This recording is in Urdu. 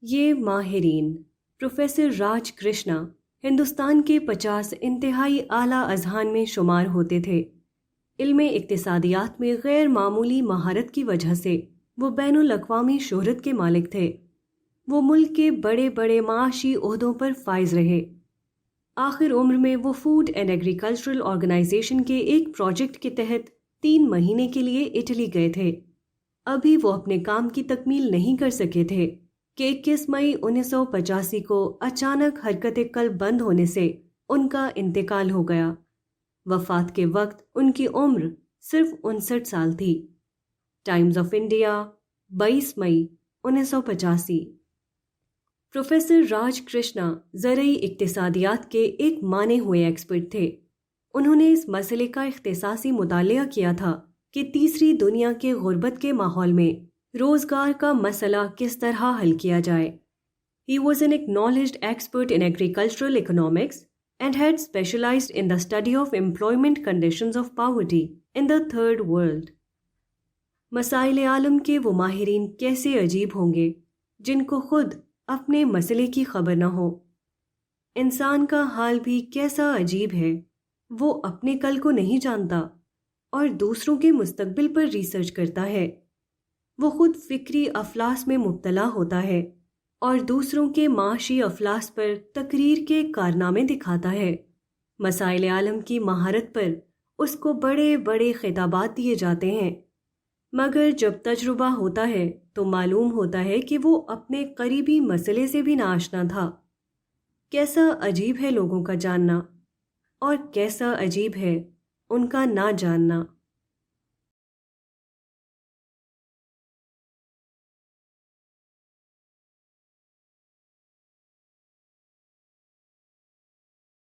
یہ ماہرین پروفیسر راج کرشنا ہندوستان کے 50 انتہائی اعلیٰ اذہان میں شمار ہوتے تھے۔ علم اقتصادیات میں غیر معمولی مہارت کی وجہ سے وہ بین الاقوامی شہرت کے مالک تھے۔ وہ ملک کے بڑے بڑے معاشی عہدوں پر فائز رہے۔ آخر عمر میں وہ فوڈ اینڈ ایگریکلچرل آرگنائزیشن کے ایک پروجیکٹ کے تحت 3 مہینے کے لیے اٹلی گئے تھے۔ ابھی وہ اپنے کام کی تکمیل نہیں کر سکے تھے کہ 21 مئی 1985 کو اچانک حرکت قلب بند ہونے سے ان کا انتقال ہو گیا۔ وفات کے وقت ان کی عمر صرف 59 سال تھی۔ ٹائمز آف انڈیا 22 مئی 1985۔ پروفیسر راج کرشنا زرعی اقتصادیات کے ایک مانے ہوئے ایکسپرٹ تھے۔ انہوں نے اس مسئلے کا اختصاصی مطالعہ کیا تھا کہ تیسری دنیا کے غربت کے ماحول میں روزگار کا مسئلہ کس طرح حل کیا جائے۔ He was an acknowledged expert in agricultural economics and had specialized in the study of employment conditions of poverty in the third world۔ مسائل عالم کے وہ ماہرین کیسے عجیب ہوں گے جن کو خود اپنے مسئلے کی خبر نہ ہو۔ انسان کا حال بھی کیسا عجیب ہے، وہ اپنے کل کو نہیں جانتا اور دوسروں کے مستقبل پر ریسرچ کرتا ہے۔ وہ خود فکری افلاس میں مبتلا ہوتا ہے اور دوسروں کے معاشی افلاس پر تقریر کے کارنامے دکھاتا ہے۔ مسائل عالم کی مہارت پر اس کو بڑے بڑے خطابات دیے جاتے ہیں، مگر جب تجربہ ہوتا ہے تو معلوم ہوتا ہے کہ وہ اپنے قریبی مسئلے سے بھی ناآشنا تھا۔ کیسا عجیب ہے لوگوں کا جاننا، اور کیسا عجیب ہے ان کا نہ جاننا۔